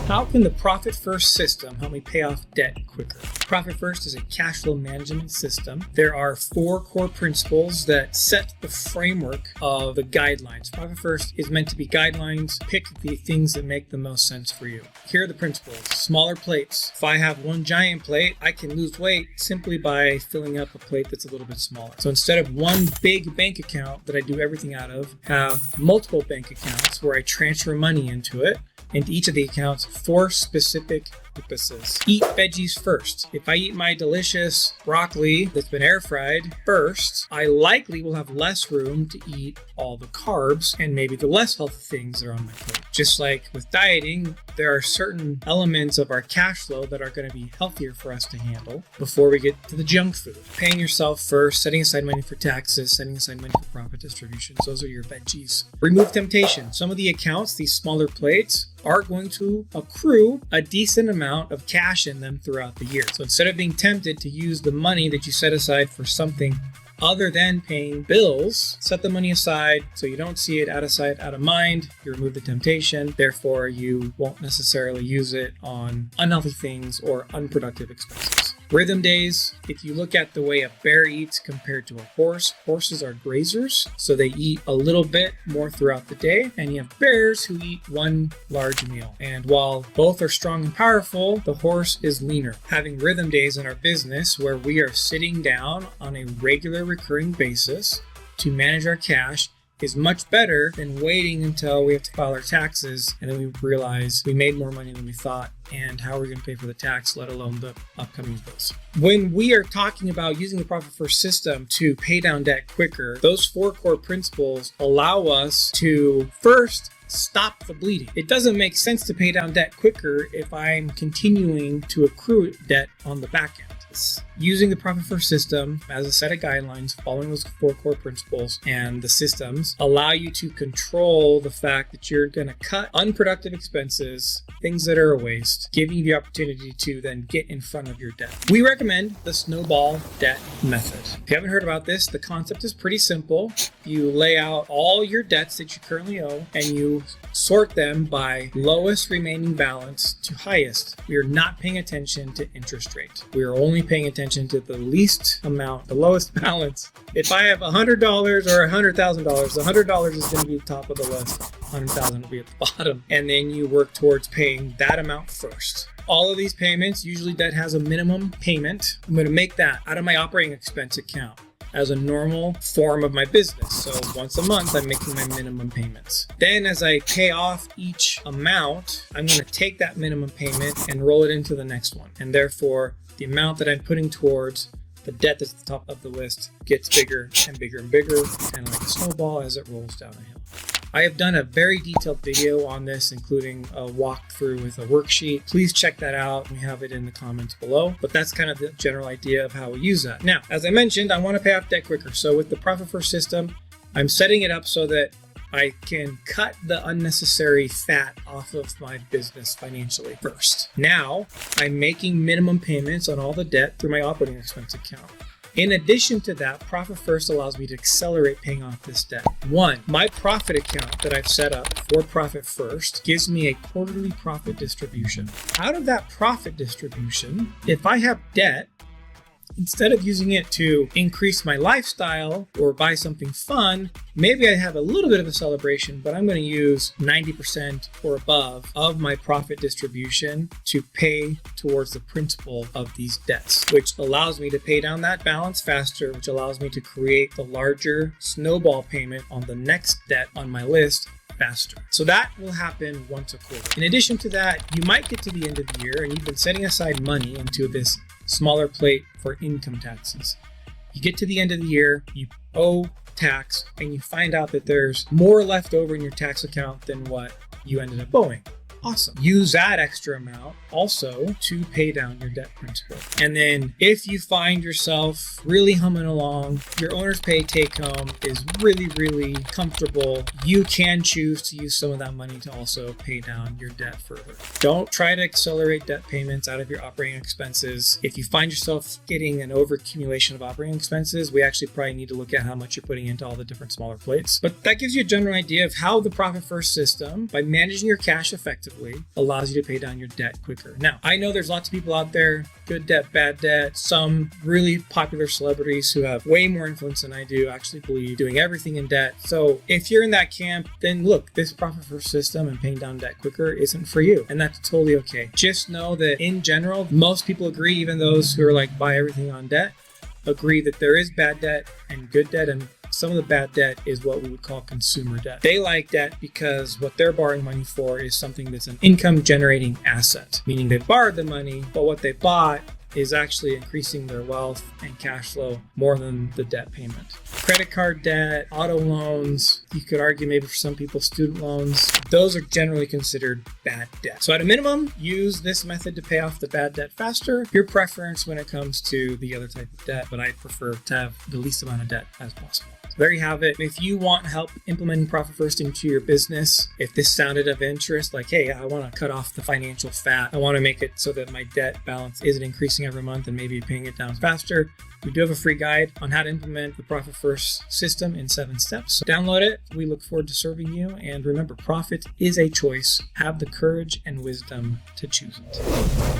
How can the Profit First system help me pay off debt quicker? Profit First is a cash flow management system. There are 4 core principles that set the framework of the guidelines. Profit First is meant to be guidelines. Pick the things that make the most sense for you. Here are the principles. Smaller plates. If I have one giant plate, I can lose weight simply by filling up a plate that's a little bit smaller. So instead of one big bank account that I do everything out of, have multiple bank accounts where I transfer money into it. Into each of the accounts for specific purposes. Eat veggies first. If I eat my delicious broccoli that's been air fried first, I likely will have less room to eat all the carbs and maybe the less healthy things that are on my plate. Just like with dieting, there are certain elements of our cash flow that are going to be healthier for us to handle before we get to the junk food. Paying yourself first, setting aside money for taxes, setting aside money for profit distributions. Those are your veggies. Remove temptation. Some of the accounts, these smaller plates, are going to accrue a decent amount of cash in them throughout the year. So instead of being tempted to use the money that you set aside for something other than paying bills, set the money aside so you don't see it, out of sight, out of mind. You remove the temptation. Therefore, you won't necessarily use it on unhealthy things or unproductive expenses. Rhythm days. If you look at the way a bear eats compared to a horse, horses are grazers, so they eat a little bit more throughout the day, and you have bears who eat one large meal. And while both are strong and powerful, the horse is leaner. Having rhythm days in our business where we are sitting down on a regular recurring basis to manage our cash is much better than waiting until we have to file our taxes and then we realize we made more money than we thought, and how are we going to pay for the tax, let alone the upcoming bills. When we are talking about using the Profit First system to pay down debt quicker, those 4 core principles allow us to first stop the bleeding. It doesn't make sense to pay down debt quicker if I'm continuing to accrue debt on the back end. Using the Profit First system as a set of guidelines, following those 4 core principles and the systems allow you to control the fact that you're going to cut unproductive expenses, things that are a waste, giving you the opportunity to then get in front of your debt. We recommend the Snowball debt method. If you haven't heard about this, the concept is pretty simple. You lay out all your debts that you currently owe and you sort them by lowest remaining balance to highest. We are not paying attention to interest rate. We are only paying attention to the least amount, the lowest balance. If I have $100 or $100,000, $100 is going to be the top of the list. $100,000 will be at the bottom. And then you work towards paying that amount first. All of these payments, usually debt has a minimum payment. I'm going to make that out of my operating expense account as a normal form of my business. So once a month, I'm making my minimum payments. Then as I pay off each amount, I'm going to take that minimum payment and roll it into the next one. And therefore, the amount that I'm putting towards the debt that's at the top of the list gets bigger and bigger and bigger, kind of like a snowball as it rolls down a hill. I have done a very detailed video on this, including a walkthrough with a worksheet. Please check that out. We have it in the comments below. But that's kind of the general idea of how we use that. Now, as I mentioned, I want to pay off debt quicker. So with the Profit First system, I'm setting it up so that I can cut the unnecessary fat off of my business financially first. Now, I'm making minimum payments on all the debt through my operating expense account. In addition to that, Profit First allows me to accelerate paying off this debt. 1, my profit account that I've set up for Profit First gives me a quarterly profit distribution. Out of that profit distribution, if I have debt, instead of using it to increase my lifestyle or buy something fun, maybe I have a little bit of a celebration, but I'm going to use 90% or above of my profit distribution to pay towards the principal of these debts, which allows me to pay down that balance faster, which allows me to create the larger snowball payment on the next debt on my list faster. So that will happen once a quarter. In addition to that, you might get to the end of the year and you've been setting aside money into this smaller plate for income taxes. You get to the end of the year, you owe tax, and you find out that there's more left over in your tax account than what you ended up owing. Awesome. Use that extra amount also to pay down your debt principal. And then if you find yourself really humming along, your owner's pay take home is really, really comfortable, you can choose to use some of that money to also pay down your debt further. Don't try to accelerate debt payments out of your operating expenses. If you find yourself getting an overaccumulation of operating expenses, we actually probably need to look at how much you're putting into all the different smaller plates. But that gives you a general idea of how the Profit First system, by managing your cash effectively, effectively allows you to pay down your debt quicker. Now, I know there's lots of people out there, good debt, bad debt, some really popular celebrities who have way more influence than I do actually believe doing everything in debt. So if you're in that camp, then look, this profit first system and paying down debt quicker isn't for you. And that's totally okay. Just know that in general, most people agree, even those who are like buy everything on debt, agree that there is bad debt and good debt, and some of the bad debt is what we would call consumer debt. They like debt because what they're borrowing money for is something that's an income generating asset, meaning they borrowed the money, but what they bought is actually increasing their wealth and cash flow more than the debt payment. Credit card debt, auto loans, you could argue maybe for some people student loans, those are generally considered bad debt. So at a minimum, use this method to pay off the bad debt faster. Your preference when it comes to the other type of debt, but I prefer to have the least amount of debt as possible. There you have it. If you want help implementing Profit First into your business, if this sounded of interest, like, hey, I want to cut off the financial fat, I want to make it so that my debt balance isn't increasing every month and maybe paying it down faster, we do have a free guide on how to implement the Profit First system in 7 steps. So download it. We look forward to serving you. And remember, profit is a choice. Have the courage and wisdom to choose it.